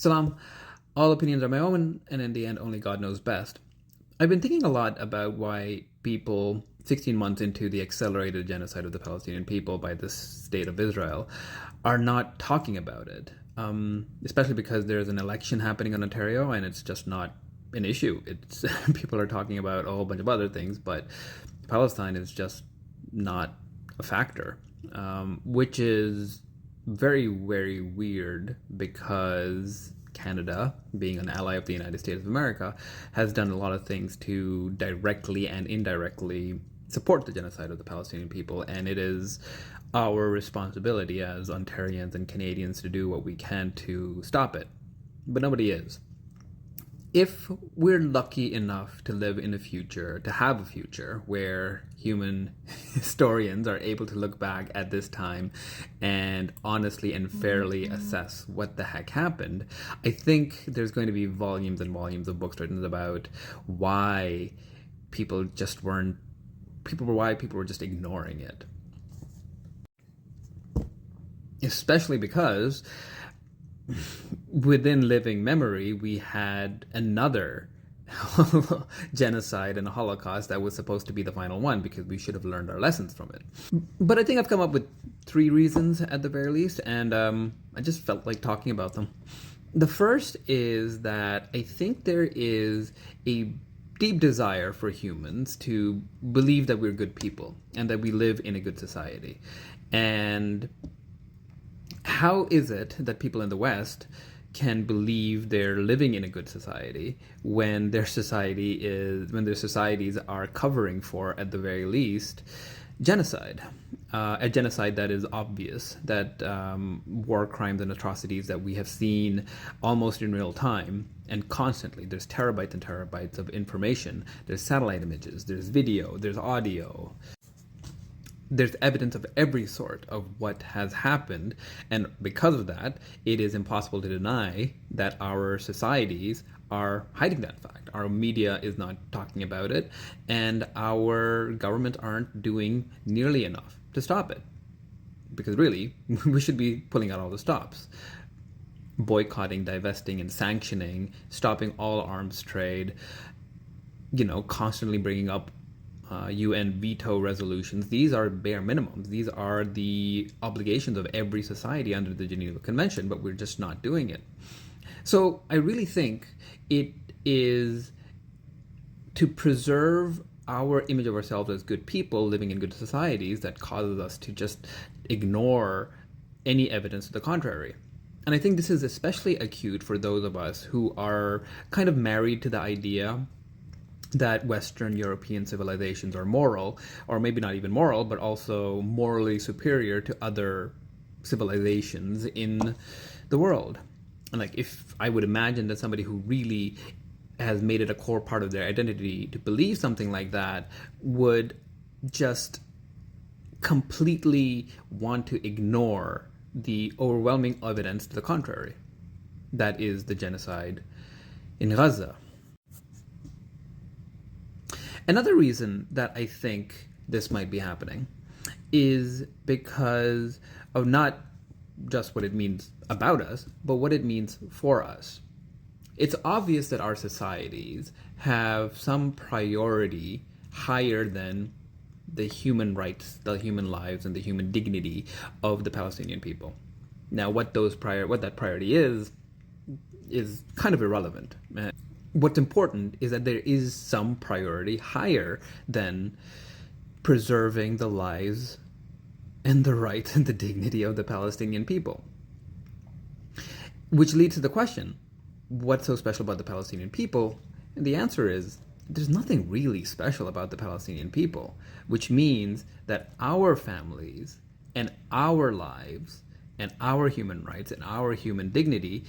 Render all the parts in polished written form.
Salam. All opinions are my own, and in the end, only God knows best. I've been thinking a lot about why people, 16 months into the accelerated genocide of the Palestinian people by the state of Israel, are not talking about it. Especially because there's an election happening in Ontario, and it's just not an issue. It's people are talking about a whole bunch of other things, but Palestine is just not a factor, which is very, very weird because Canada, being an ally of the United States of America, has done a lot of things to directly and indirectly support the genocide of the Palestinian people, and it is our responsibility as Ontarians and Canadians to do what we can to stop it. But nobody is. If we're lucky enough to live in a future, to have a future where human historians are able to look back at this time and honestly and fairly assess what the heck happened, I think there's going to be volumes and volumes of books written about why people just weren't, why people were just ignoring it. Especially because within living memory, we had another genocide and Holocaust that was supposed to be the final one because we should have learned our lessons from it. But I think I've come up with 3 reasons at the very least, and I just felt like talking about them. The first is that I think there is a deep desire for humans to believe that we're good people and that we live in a good society. And how is it that people in the West can believe they're living in a good society when their societies are covering for, at the very least, genocide? A genocide that is obvious, that war crimes and atrocities that we have seen almost in real time and constantly. There's terabytes and terabytes of information. There's satellite images, there's video, there's audio. There's evidence of every sort of what has happened, and because of that, it is impossible to deny that our societies are hiding that fact. Our media is not talking about it, and our government aren't doing nearly enough to stop it. Because really, we should be pulling out all the stops. Boycotting, divesting, and sanctioning, stopping all arms trade, constantly bringing up UN veto resolutions. These are bare minimums. These are the obligations of every society under the Geneva Convention, but we're just not doing it. So I really think it is to preserve our image of ourselves as good people living in good societies that causes us to just ignore any evidence to the contrary. And I think this is especially acute for those of us who are kind of married to the idea that Western European civilizations are moral, or maybe not even moral, but also morally superior to other civilizations in the world. And if I would imagine that somebody who really has made it a core part of their identity to believe something like that would just completely want to ignore the overwhelming evidence to the contrary. That is the genocide in Gaza. Another reason that I think this might be happening is because of not just what it means about us, but what it means for us. It's obvious that our societies have some priority higher than the human rights, the human lives, and the human dignity of the Palestinian people. Now, what that priority is kind of irrelevant. What's important is that there is some priority higher than preserving the lives and the rights and the dignity of the Palestinian people. Which leads to the question, what's so special about the Palestinian people? And the answer is, there's nothing really special about the Palestinian people, which means that our families and our lives and our human rights and our human dignity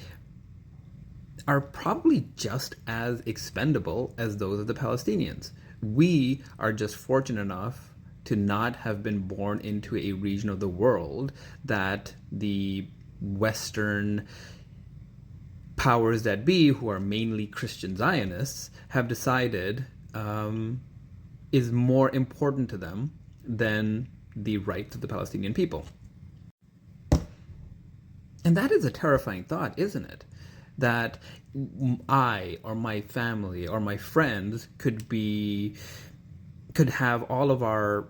are probably just as expendable as those of the Palestinians. We are just fortunate enough to not have been born into a region of the world that the Western powers that be, who are mainly Christian Zionists, have decided is more important to them than the rights of the Palestinian people. And that is a terrifying thought, isn't it? that I or my family or my friends could have all of our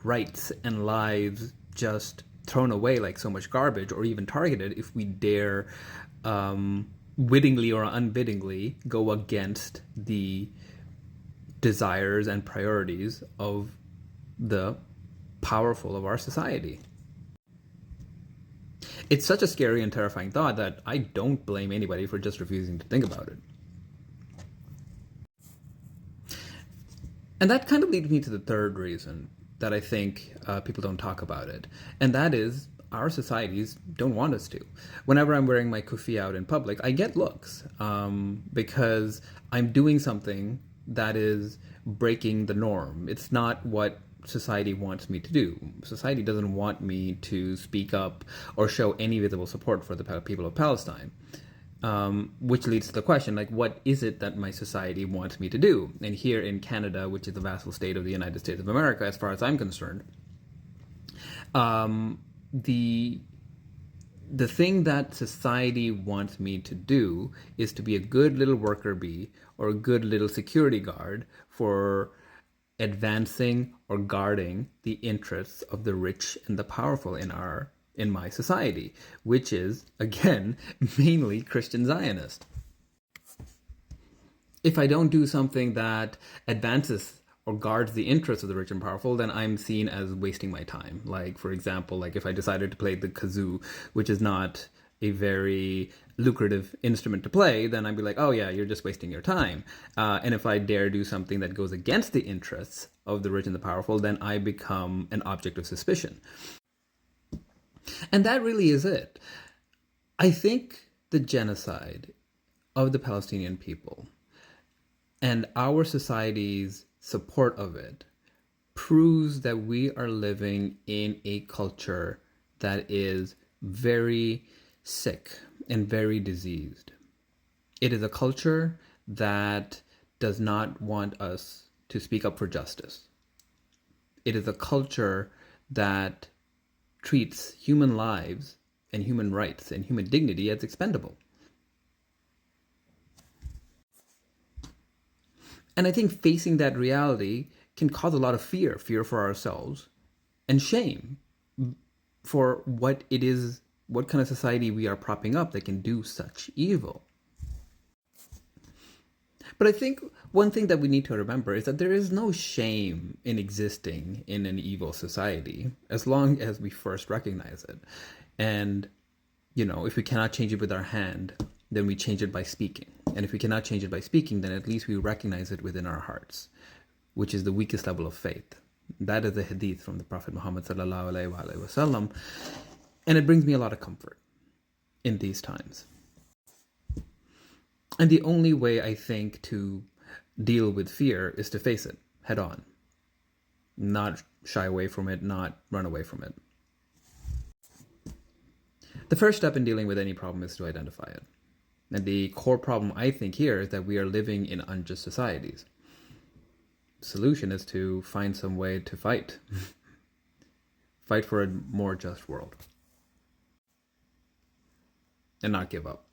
rights and lives just thrown away like so much garbage, or even targeted if we dare wittingly or unwittingly go against the desires and priorities of the powerful of our society. It's such a scary and terrifying thought that I don't blame anybody for just refusing to think about it. And that kind of leads me to the third reason that I think people don't talk about it. And that is our societies don't want us to. Whenever I'm wearing my kufi out in public, I get looks because I'm doing something that is breaking the norm. It's not what society wants me to do. Society doesn't want me to speak up or show any visible support for the people of Palestine. Which leads to the question, like, what is it that my society wants me to do? And here in Canada, which is the vassal state of the United States of America, as far as I'm concerned, the thing that society wants me to do is to be a good little worker bee or a good little security guard for advancing or guarding the interests of the rich and the powerful in my society, which is, again, mainly Christian Zionist. If I don't do something that advances or guards the interests of the rich and powerful, then I'm seen as wasting my time. Like, for example, like if I decided to play the kazoo, which is not a very lucrative instrument to play, then I'd be like, oh yeah, you're just wasting your time. And if I dare do something that goes against the interests of the rich and the powerful, then I become an object of suspicion. And that really is it. I think the genocide of the Palestinian people and our society's support of it proves that we are living in a culture that is very sick and very diseased. It is a culture that does not want us to speak up for justice. It is a culture that treats human lives and human rights and human dignity as expendable. And I think facing that reality can cause a lot of fear for ourselves, and shame for what it is, what kind of society we are propping up that can do such evil. But I think one thing that we need to remember is that there is no shame in existing in an evil society as long as we first recognize it. And, if we cannot change it with our hand, then we change it by speaking. And if we cannot change it by speaking, then at least we recognize it within our hearts, which is the weakest level of faith. That is a hadith from the Prophet Muhammad sallallahu alaihi wasallam, and it brings me a lot of comfort in these times. And the only way, I think, to deal with fear is to face it head on, not shy away from it, not run away from it. The first step in dealing with any problem is to identify it. And the core problem, I think, here is that we are living in unjust societies. The solution is to find some way to fight. Fight for a more just world. And not give up.